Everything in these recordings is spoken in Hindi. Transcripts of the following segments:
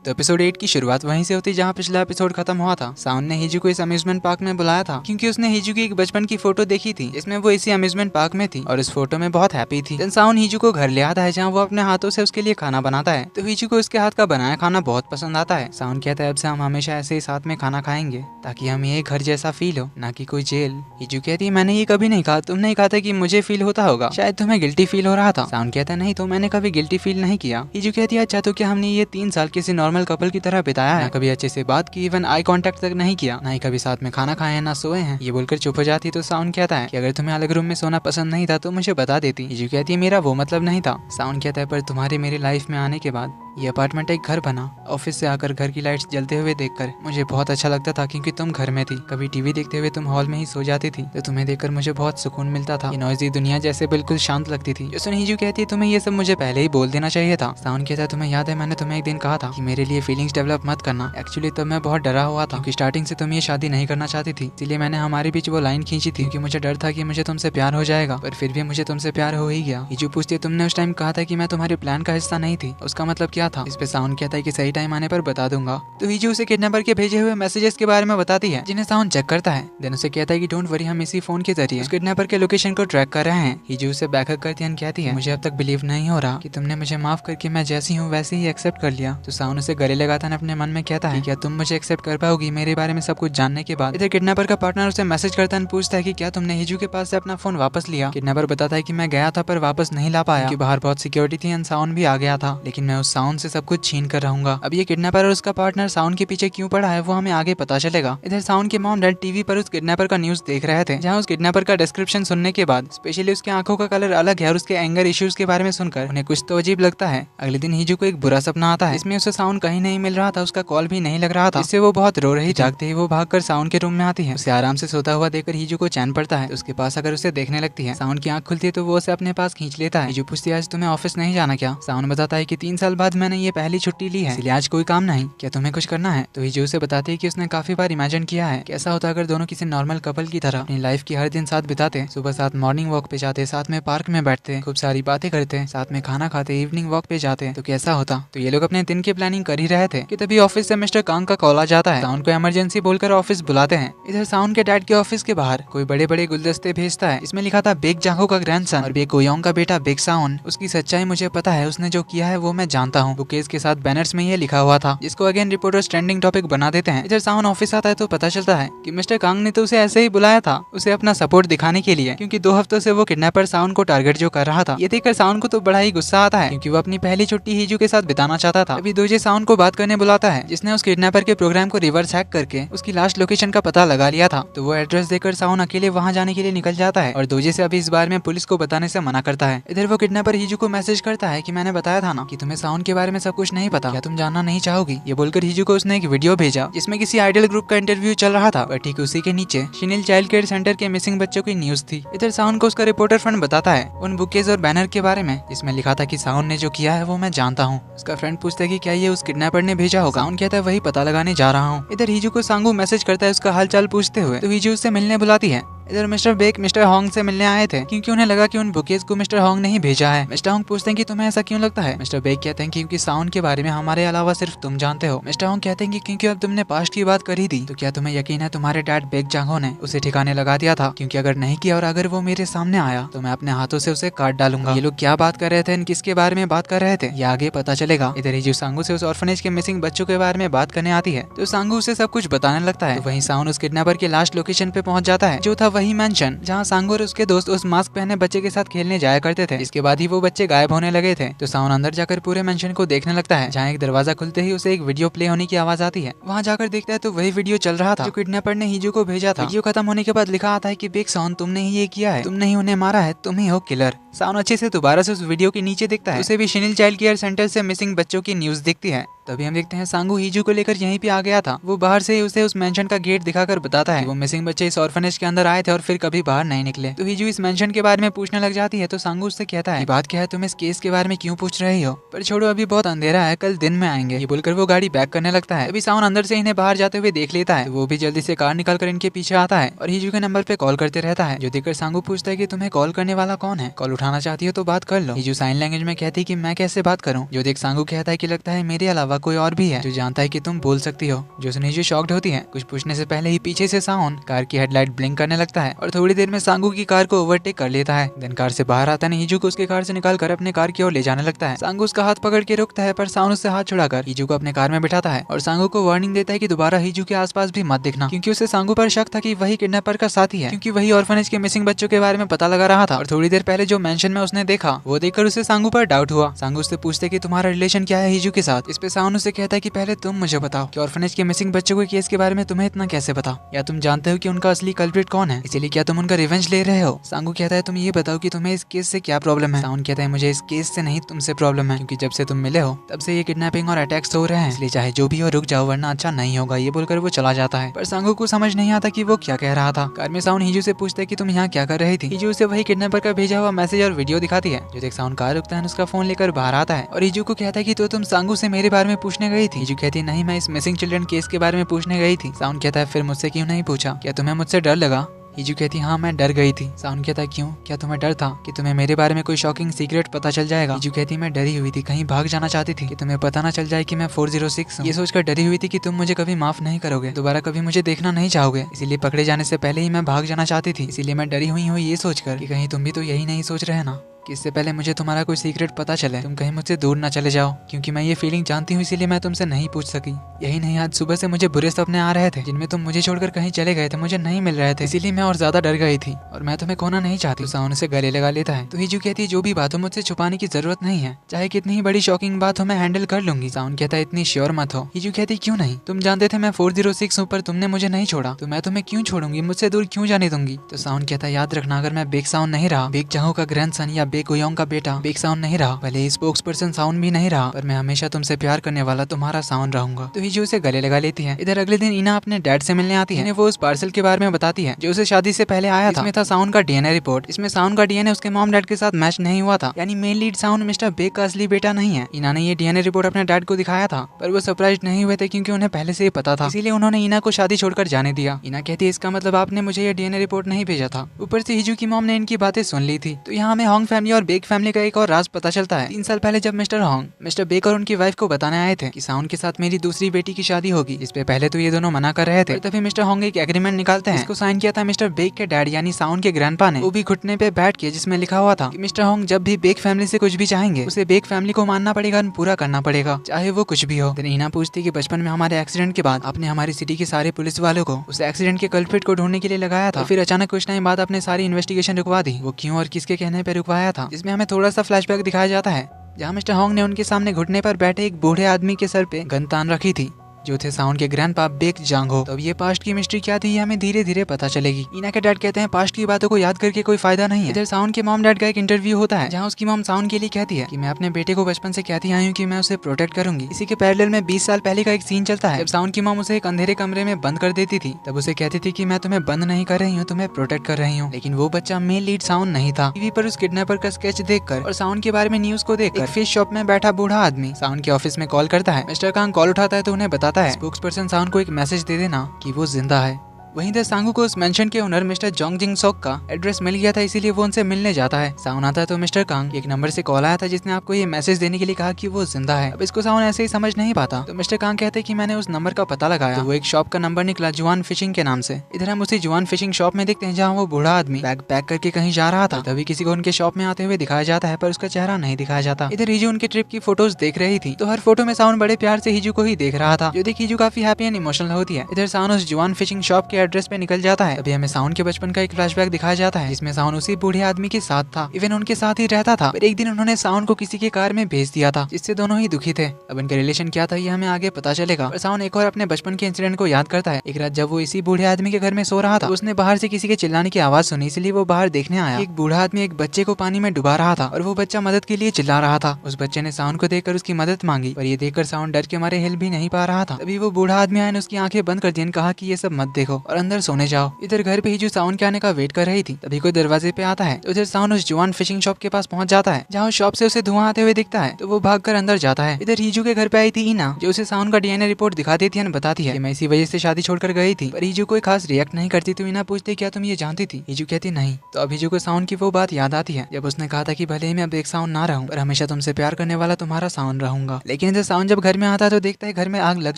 तो एपिसोड 8 की शुरुआत वहीं से होती जहां पिछला एपिसोड खत्म हुआ था। साउन ने हिजू को इस अम्यूजमेंट पार्क में बुलाया था क्योंकि उसने हिजू की एक बचपन की फोटो देखी थी इसमें वो इसी अम्यूजमेंट पार्क में थी और इस फोटो में बहुत हैप्पी थी। देन साउन हिजू को घर ले आता है जहाँ वो अपने हाथों से उसके लिए खाना बनाता है। तो हिजू को उसके हाथ का बनाया खाना बहुत पसंद आता है। साउन कहता है अब से हम हमेशा ऐसे ही साथ में खाना खाएंगे ताकि हम ये घर जैसा फील हो, ना कि कोई जेल। हिजू कहती है मैंने ये कभी नहीं कहा, तुमने ही कहा था कि मुझे फील होता होगा, शायद तुम्हें गिल्टी फील हो रहा था। साउन कहता है नहीं तो मैंने कभी गिल्टी फील नहीं किया। हिजू कहती है अच्छा तो क्या हमने ये 3 साल किसी नॉर्मल कपल की तरह बिताया है, कभी अच्छे से बात की, इवन आई कांटेक्ट तक नहीं किया, ना ही कभी साथ में खाना खाया ना सोए हैं। ये बोलकर चुप हो जाती है। तो साउन कहता है कि अगर तुम्हें अलग रूम में सोना पसंद नहीं था तो मुझे बता देती। हिजू कहती है मेरा वो मतलब नहीं था। साउन कहता है पर तुम्हारे मेरी लाइफ में आने के बाद ये अपार्टमेंट एक घर बना। ऑफिस से आकर घर की लाइट्स जलते हुए देखकर मुझे बहुत अच्छा लगता था क्योंकि तुम घर में थी। कभी टीवी देखते हुए तुम हॉल में ही सो जाती थी तो तुम्हें देखकर मुझे बहुत सुकून मिलता था। ये नॉइजी दुनिया जैसे बिल्कुल शांत लगती थी। जो हिजू कहती है तुम्हें ये सब मुझे पहले ही बोल देना चाहिए था। साउन कहता है तुम्हें याद है मैंने तुम्हें एक दिन कहा था कि मेरे लिए फीलिंग्स डेवलप मत करना। एक्चुअली तब मैं बहुत डरा हुआ था क्योंकि स्टार्टिंग से तुम ये शादी नहीं करना चाहती थी, इसलिए मैंने हमारे बीच वो लाइन खींची थी क्योंकि मुझे डर था कि मुझे तुमसे प्यार हो जाएगा, पर फिर भी मुझे तुमसे प्यार हो ही गया। हिजू पूछती है तुमने उस टाइम कहा था कि मैं तुम्हारे प्लान का हिस्सा नहीं थी, उसका मतलब क्या था? इस पे साउन कहता है कि सही टाइम आने पर बता दूंगा। तो हिजू उसे किडनैपर के भेजे हुए मैसेजेस के बारे में बताती है जिन्हें साउन चेक करता है। देन उसे कहता है कि डोंट वरी हम इसी फोन के जरिए उस किडनैपर के लोकेशन को ट्रैक कर रहे हैं। हिजू उसे बैकअप करती है, कहती है मुझे अब तक बिलीव नहीं हो रहा कि तुमने मुझे माफ करके मैं जैसी हूँ वैसे ही एक्सेप्ट कर लिया। तो साउन उसे गले लगाता है, अपने मन में कहता है क्या तुम मुझे एक्सेप्ट कर पाओगी मेरे बारे में सब कुछ जानने के बाद? इधर किडनैपर का पार्टनर उसे मैसेज करता है, पूछता है कि क्या तुमने हिजू के पास से अपना फोन वापस लिया? किडनैपर बताता है कि मैं गया था पर वापस नहीं ला पाया क्योंकि बाहर बहुत सिक्योरिटी थी एंड साउन भी आ गया था, लेकिन मैं उस साउन से सब कुछ छीन कर रहूंगा। अब ये किडनैपर और उसका पार्टनर साउन के पीछे क्यों पड़ा है वो हमें आगे पता चलेगा। इधर साउन के मॉम डैड टीवी पर उस किडनैपर का न्यूज देख रहे थे जहाँ उस किडनैपर का डिस्क्रिप्शन सुनने के बाद स्पेशली उसके आंखों का कलर अलग है और उसके एंगर इश्यूज के बारे में सुनकर उन्हें कुछ तो अजीब लगता है। अगले दिन हिजू को एक बुरा सपना आता है, इसमें उसे साउन कहीं नहीं मिल रहा था, उसका कॉल भी नहीं लग रहा था, इससे वो बहुत रो रही। जागते ही वो भागकर साउन के रूम में आती है। उसे आराम से सोता हुआ देखकर हिजू को चैन पड़ता है, उसके पास अगर उसे देखने लगती है। साउन की आंख खुलती है तो वो उसे अपने पास खींच लेता है। हिजू पूछती है आज तुम्हें ऑफिस नहीं जाना क्या? साउन बताता है कि 3 साल बाद मैंने ये पहली छुट्टी ली है, इसलिए आज कोई काम नहीं, क्या तुम्हें कुछ करना है? तो हिजू उसे बताती है कि उसने काफी बार इमेजिन किया है कैसा होता अगर दोनों किसी नॉर्मल कपल की तरह अपनी लाइफ की हर दिन साथ बिताते, सुबह साथ मॉर्निंग वॉक पे जाते, साथ में पार्क में बैठते, खूब सारी बातें करते, साथ में खाना खाते, इवनिंग वॉक पे जाते, तो कैसा होता। तो ये लोग अपने दिन की प्लानिंग कर ही रहे थे कि तभी ऑफिस से मिस्टर कांग का कॉल आ जाता है। साउन को इमरजेंसी बोलकर ऑफिस बुलाते हैं। इधर साउन के डैड के ऑफिस के बाहर कोई बड़े बड़े गुलदस्ते भेजता है, इसमें लिखा था बेक जांगो का ग्रैंडसन और बेक गोयोंग का बेटा बेक साउन। उसकी सच्चाई मुझे पता है, उसने जो किया है वो मैं जानता हूँ। बुकेज के साथ बैनर्स में ये लिखा हुआ था जिसको अगेन रिपोर्टर्स ट्रेंडिंग टॉपिक बना देते हैं। इधर साउन ऑफिस आता है तो पता चलता है कि मिस्टर कांग ने तो उसे ऐसे ही बुलाया था, उसे अपना सपोर्ट दिखाने के लिए, क्योंकि 2 हफ्तों से वो किडनैपर साउन को टारगेट जो कर रहा था। ये देखकर साउन को तो बड़ा ही गुस्सा आता है क्योंकि वो अपनी पहली छुट्टी हिजू के साथ बिताना चाहता था। अभी दोजे साउन को बात करने बुलाता है जिसने उस किडनैपर के प्रोग्राम को रिवर्स हैक करके उसकी लास्ट लोकेशन का पता लगा लिया था। तो वो एड्रेस देकर साउन अकेले वहाँ जाने के लिए निकल जाता है और दोजे से अभी इस बारे में पुलिस को बताने से मना करता है। इधर वो किडनैपर हिजू को मैसेज करता है कि मैंने बताया था ना कि तुम्हें साउन के बारे में सब कुछ नहीं पता, क्या तुम जानना नहीं चाहोगी? ये बोलकर हिजू को उसने एक वीडियो भेजा जिसमें किसी आइडल ग्रुप का इंटरव्यू चल रहा था और ठीक उसी के नीचे शिनिल चाइल्ड केयर सेंटर के मिसिंग बच्चों की न्यूज थी। इधर साउन को उसका रिपोर्टर फ्रेंड बताता है उन बुकेज और बैनर के बारे में जिसमें लिखा था कि साउन ने जो किया है वो मैं जानता हूँ। उसका फ्रेंड पूछता है कि क्या ये उस किडनैपर ने भेजा होगा? साउन कहता है वही पता लगाने जा रहा हूँ। इधर हिजू को सांगू मैसेज करता है उसका हालचाल पूछते हुए, तो हिजू उससे मिलने बुलाती है। इधर मिस्टर बेक मिस्टर होंग से मिलने आए थे क्योंकि उन्हें लगा कि उन बुकेज को मिस्टर होंग ने ही भेजा है। मिस्टर होंग पूछते हैं कि तुम्हें ऐसा क्यों लगता है? मिस्टर बेक कहते हैं क्योंकि साउन के बारे में हमारे अलावा सिर्फ तुम जानते हो। मिस्टर होंग कहते हैं कि क्योंकि अब तुमने पास्ट की बात करी थी तो क्या तुम्हें यकीन है तुम्हारे डैड बेक जांगो ने उसे ठिकाने लगा दिया था? क्योंकि अगर नहीं किया और अगर वो मेरे सामने आया तो मैं अपने हाथों से उसे काट डालूंगा। ये लोग क्या बात कर रहे थे, किसके बारे में बात कर रहे थे, ये आगे पता चलेगा। इधर हिजू सांगू से उस ऑर्फनेज के मिसिंग बच्चों के बारे में बात करने आती है तो सांगू उसे सब कुछ बताने लगता है। तो वहीं साउन उस किडनैपर के लास्ट लोकेशन पे पहुंच जाता है जो था वही मेंशन जहाँ सांगू और उसके दोस्त उस मास्क पहने बच्चे के साथ खेलने जाया करते थे। इसके बाद ही वो बच्चे गायब होने लगे थे। तो साउन अंदर जाकर पूरे मेंशन को देखने लगता है जहाँ एक दरवाजा खुलते ही उसे एक वीडियो प्ले होने की आवाज आती है। वहाँ जाकर देखता है तो वही वीडियो चल रहा था जो किडनैपर ने हिजू को भेजा था। वीडियो खत्म होने के बाद लिखा आता है कि बेक साउन तुमने ही ये किया है, तुमने ही उन्हें मारा है, तुम ही हो किलर। साउन अच्छे से दोबारा से उस वीडियो के नीचे देखता है, उसे भी शिनिल चाइल्ड केयर सेंटर से मिसिंग बच्चों की न्यूज दिखती है। तभी हम देखते हैं सांगू हिजू को लेकर यहीं पे आ गया था। वो बाहर से ही उसे उस मेंशन का गेट दिखाकर बताता है कि वो मिसिंग बच्चे इस ऑर्फनेज के अंदर आए थे और फिर कभी बाहर नहीं निकले। तो हिजू इस मेंशन के बारे में पूछने लग जाती है तो सांगू उससे कहता है बात क्या है, तुम इस केस के बारे में क्यों पूछ रही हो, पर छोड़ो अभी बहुत अंधेरा है, कल दिन में आएंगे। ये बोलकर वो गाड़ी बैक करने लगता है। अभी साउन अंदर से इन्हें बाहर जाते हुए देख लेता है। वो भी जल्दी से कार निकालकर इनके पीछे आता है और हिजू के नंबर पे कॉल करते रहता है। जो देखकर सांगू पूछता है कि तुम्हें कॉल करने वाला कौन है, कॉल उठाना चाहती हो तो बात कर लो। हिजू साइन लैंग्वेज में कहती है कि मैं कैसे बात करूं। जो देख सांगू कहता है कि लगता है मेरे अलावा कोई और भी है जो जानता है कि तुम बोल सकती हो। जो सुन हिजू शॉक्ड होती है। कुछ पूछने से पहले ही पीछे से साउन कार की हेडलाइट ब्लिंक करने लगता है और थोड़ी देर में सांगू की कार को ओवरटेक कर लेता है। देन कार से बाहर आता है। हिजू को उसके कार से निकालकर अपने कार की ओर ले जाने लगता है। सांगू उसका हाथ पकड़ के रोकता है पर साउन उससे हाथ छुड़ाकर हिजू को अपने कार में बिठाता है और सांगू को वार्निंग देता है कि दोबारा हिजू के आसपास भी मत दिखना, क्योंकि उसे सांगू पर शक था कि वही किडनैपर का साथी है, क्योंकि वही ऑर्फनेज के मिसिंग बच्चों के बारे में पता लगा रहा था और थोड़ी देर पहले जो मेंशन में उसने देखा वो देखकर उसे सांगू पर डाउट हुआ। सांगू उससे पूछते कि तुम्हारा रिलेशन क्या है हिजू के साथ। इस पे साउन उसे कहता है कि पहले तुम मुझे बताओ कि ऑर्फनेज के मिसिंग बच्चों के केस के बारे में तुम्हें इतना कैसे पता, या तुम जानते हो कि उनका असली कल्प्रिट कौन है, इसीलिए क्या तुम उनका रिवेंज ले रहे हो। सांगू कहता है तुम ये बताओ कि तुम्हें इस केस से क्या प्रॉब्लम है। साउन कहता है मुझे इस केस से नहीं तुमसे प्रॉब्लम है, क्योंकि जब से तुम मिले हो तब से ये किडनैपिंग और अटैक्स हो रहे हैं, इसलिए चाहे जो भी हो रुक जाओ वरना अच्छा नहीं होगा। ये बोलकर वो चला जाता है। पर सांगू को समझ नहीं आता कि वो क्या कह रहा था। कार में साउन हिजू से पूछता है कि तुम यहाँ क्या कर रही थी। हिजू उसे वही किडनैपर का भेजा हुआ मैसेज और वीडियो दिखाती है। जो देख साउन कार रुकता है, उसका फोन लेकर बाहर आता है और हिजू को कहता है कि तो तुम सांगू से मेरे बारे में पूछने गई थी। हिजू कहती है नहीं, मैं इस मिसिंग चिल्ड्रन केस के बारे में पूछने गई थी। साउन कहता है फिर मुझसे क्यों नहीं पूछा, क्या तुम्हें मुझसे डर लगा। हिजू कहती हाँ मैं डर गई थी। साउन कहता है क्यों, क्या तुम्हें डर था कि तुम्हें मेरे बारे में कोई शॉकिंग सीक्रेट पता चल जाएगा। हिजू कहती मैं डरी हुई थी, कहीं भाग जाना चाहती थी कि तुम्हें पता ना चल जाए कि मैं 406 हूँ। ये सोचकर डरी हुई थी कि तुम मुझे कभी माफ नहीं करोगे, दोबारा कभी मुझे देखना नहीं चाहोगे, इसीलिए पकड़े जाने से पहले ही मैं भाग जाना चाहती थी। इसीलिए मैं डरी हुई हूँ ये सोचकर कि कहीं तुम भी तो यही नहीं सोच रहे ना कि इससे पहले मुझे तुम्हारा कोई सीक्रेट पता चले तुम कहीं मुझसे दूर ना चले जाओ, क्योंकि मैं ये फीलिंग जानती हूँ इसीलिए मैं तुमसे नहीं पूछ सकी। यही नहीं, आज सुबह से मुझे बुरे सपने आ रहे थे जिनमें तुम मुझे छोड़कर कहीं चले गए थे, मुझे नहीं मिल रहे थे, इसीलिए मैं और ज्यादा डर गई थी और मैं तुम्हें खोना नहीं चाहती। साउन से गले लगा लेता है। तो हिजू कहती है जो भी बात हो मुझसे छुपाने की जरूरत नहीं है, चाहे कितनी ही बड़ी शॉकिंग बात हो मैं हैंडल कर लूंगी। साउन कहता है इतनी श्योर मत हो। हिजू कहती क्यों नहीं, तुम जानते थे मैं 406 हूँ पर तुमने मुझे नहीं छोड़ा, तो मैं तुम्हें क्यों छोड़ूंगी, मुझसे दूर क्यों जाने दूंगी। तो साउन कहता है याद रखना, अगर मैं बेक साउन नहीं रहा, बेक जांगो का ग्रैंडसन या बेक ओयोंग का बेटा बेक साउन नहीं रहा, भले स्पोक्स पर्सन साउन भी नहीं रहा, पर मैं हमेशा तुमसे प्यार करने वाला तुम्हारा साउन रहूंगा। तो हिजू उसे गले लगा लेती है। इधर अगले दिन इना अपने डैड से मिलने आती है। वो उस पार्सल के बारे में बताती है जो उसे शादी से पहले आया था। इसमें था साउन का डीएनए रिपोर्ट। इसमें साउन का डीएनए उसके मॉम डैड के साथ मैच नहीं हुआ था, यानी मेन लीड साउन मिस्टर बेक का असली बेटा नहीं है। इना ने ये डीएनए रिपोर्ट अपने डैड को दिखाया था, पर वो सरप्राइज नहीं हुए थे क्योंकि उन्हें पहले से ही पता था, इसीलिए उन्होंने इना को शादी छोड़कर जाने दिया। इना कहती है इसका मतलब आपने मुझे ये डीएनए रिपोर्ट नहीं भेजा था। ऊपर से हिजू की मॉम ने इनकी बातें सुन ली थी। तो यहाँ हमें होंग फैमिली और बेक फैमिली का एक और राज पता चलता है। 3 साल पहले जब मिस्टर होंग मिस्टर बेक और उनकी वाइफ को बताने आए थे कि साउन के साथ मेरी दूसरी बेटी की शादी होगी, इस पे पहले तो ये दोनों मना कर रहे थे, तभी मिस्टर होंग एक एग्रीमेंट निकालते हैं। इसको साइन किया था मिस्टर बेक के डैड यानी साउन के ग्रैंडपा ने, वो भी घुटने पे बैठ के, जिसमें लिखा हुआ था कि मिस्टर होंग जब भी बेक फैमिली से कुछ भी चाहेंगे उसे बेक फैमिली को मानना पड़ेगा, पूरा करना पड़ेगा, चाहे वो कुछ भी हो। इना पूछती कि बचपन में हमारे एक्सीडेंट के बाद आपने हमारी सिटी के सारे पुलिस वालों को उस एक्सीडेंट के कल्प्रिट को ढूंढने के लिए लगाया था, फिर अचानक कुछ टाइम बाद आपने सारी इन्वेस्टिगेशन रुकवा दी, वो क्यों और किसके कहने पे रुकवाया था। जिसमें हमें थोड़ा सा फ्लैशबैक दिखाया जाता है जहाँ मिस्टर होंग ने उनके सामने घुटने पर बैठे एक बूढ़े आदमी के सर पे गन तान रखी थी जो थे साउन के ग्रैंडपा बेक जांगो। तो अब ये पास्ट की मिस्ट्री क्या थी ये हमें धीरे धीरे पता चलेगी। इना के डैड कहते हैं पास्ट की बातों को याद करके कोई फायदा नहीं है। इधर साउन के मॉम डैड का एक इंटरव्यू होता है जहाँ उसकी मॉम साउन के लिए कहती है कि मैं अपने बेटे को बचपन से कहती आई हूँ कि मैं उसे प्रोटेक्ट करूंगी। इसी के पैरेलल में 20 साल पहले का एक सीन चलता है जब साउन की मॉम उसे एक अंधेरे कमरे में बंद कर देती थी। तब उसे कहती थी कि मैं तुम्हें बंद नहीं कर रही हूँ, तुम्हें प्रोटेक्ट कर रही हूँ। लेकिन वो बच्चा मेन लीड साउन नहीं था। टीवी पर उस किडनैपर का स्केच देखकर और साउन के बारे में न्यूज को देखकर फिश शॉप में बैठा बूढ़ा आदमी साउन के ऑफिस में कॉल करता है। मिस्टर कांग कॉल उठाता है तो उन्हें बताता है स्पोक्स पर्सन साउन को एक मैसेज दे देना कि वो जिंदा है। वहीं दर सांगू को उस मेंशन के ओनर मिस्टर जोंग जिंग सोक का एड्रेस मिल गया था, इसीलिए वो उनसे मिलने जाता है। साउन आता है तो मिस्टर कांग एक नंबर से कॉल आया था जिसने आपको ये मैसेज देने के लिए कहा कि वो जिंदा है। अब इसको साउन ऐसे ही समझ नहीं पाता तो मिस्टर कांग कहते हैं कि मैंने उस नंबर का पता लगाया, तो वो एक शॉप का नंबर निकला जुआन फिशिंग के नाम से। इधर हम उसी जुआन फिशिंग शॉप में देखते हैं जहाँ वो बूढ़ा आदमी बैग पैक करके कहीं जा रहा था। तभी किसी को उनके शॉप में आते हुए दिखाया जाता है पर उसका चेहरा नहीं दिखाया जाता। इधर हिजू उनके ट्रिप की फोटोज देख रही थी तो हर फोटो में साउन बड़े प्यार से हिजू को ही देख रहा था, जो देख हिजू काफी हैप्पी एंड इमोशनल होती है। इधर साउन उस जुआन फिशिंग शॉप के एड्रेस पे निकल जाता है। अभी हमें साउन के बचपन का एक फ्लैशबैक दिखाया जाता है जिसमें साउन उसी बूढ़े आदमी के साथ था, इवन उनके साथ ही रहता था। पर एक दिन उन्होंने साउन को किसी के कार में भेज दिया था जिससे दोनों ही दुखी थे। अब इनका रिलेशन क्या था ये हमें आगे पता चलेगा। पर साउन एक और अपने बचपन के इंसिडेंट को याद करता है। एक रात जब वो इसी बूढ़े आदमी के घर में सो रहा था उसने बाहर से किसी के चिल्लाने की आवाज सुनी, इसलिए वो बाहर देखने आया। एक बूढ़ा आदमी एक बच्चे को पानी में डुबा रहा था और वो बच्चा मदद के लिए चिल्ला रहा था। उस बच्चे ने साउन को देखकर उसकी मदद मांगी पर ये देखकर साउन डर के मारे हिल भी नहीं पा रहा था। तभी वो बूढ़ा आदमी आया, उसकी आंखें बंद कर दी, कहा कि ये सब मत देखो और अंदर सोने जाओ। इधर घर पे हीजू साउन के आने का वेट कर रही थी, तभी कोई दरवाजे पे आता है। उधर साउन उस जवान फिशिंग शॉप के पास पहुंच जाता है, जहाँ शॉप से उसे धुआं आते हुए दिखता है, तो वो भागकर अंदर जाता है। इधर हीजू के घर पे आई थी ईना, जो उसे साउन का डीएनए रिपोर्ट दिखा देती है, बताती है कि मैं इसी वजह से शादी छोड़कर गई थी। पर हीजू कोई खास रिएक्ट नहीं करती, तो ईना पूछती क्या तुम ये जानती थी? हीजू कहती नहीं। तो अब हीजू को साउन की वो बात याद आती है जब उसने कहा था कि भले ही मैं अब एक साउन ना रहूं, पर हमेशा तुमसे प्यार करने वाला तुम्हारा साउन रहूंगा। लेकिन इधर साउन जब घर में आता है तो देखता है घर में आग लग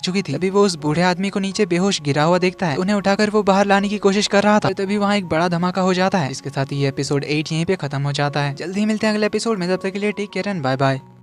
चुकी थी। तभी वो उस बूढ़े आदमी को नीचे बेहोश गिरा हुआ देखता है। उन्हें उठाकर वो बाहर लाने की कोशिश कर रहा था, तभी वहाँ एक बड़ा धमाका हो जाता है। इसके साथ ये एपिसोड 8 यहीं पे खत्म हो जाता है। जल्दी ही मिलते हैं अगले एपिसोड में, तब तक के लिए take care and bye bye.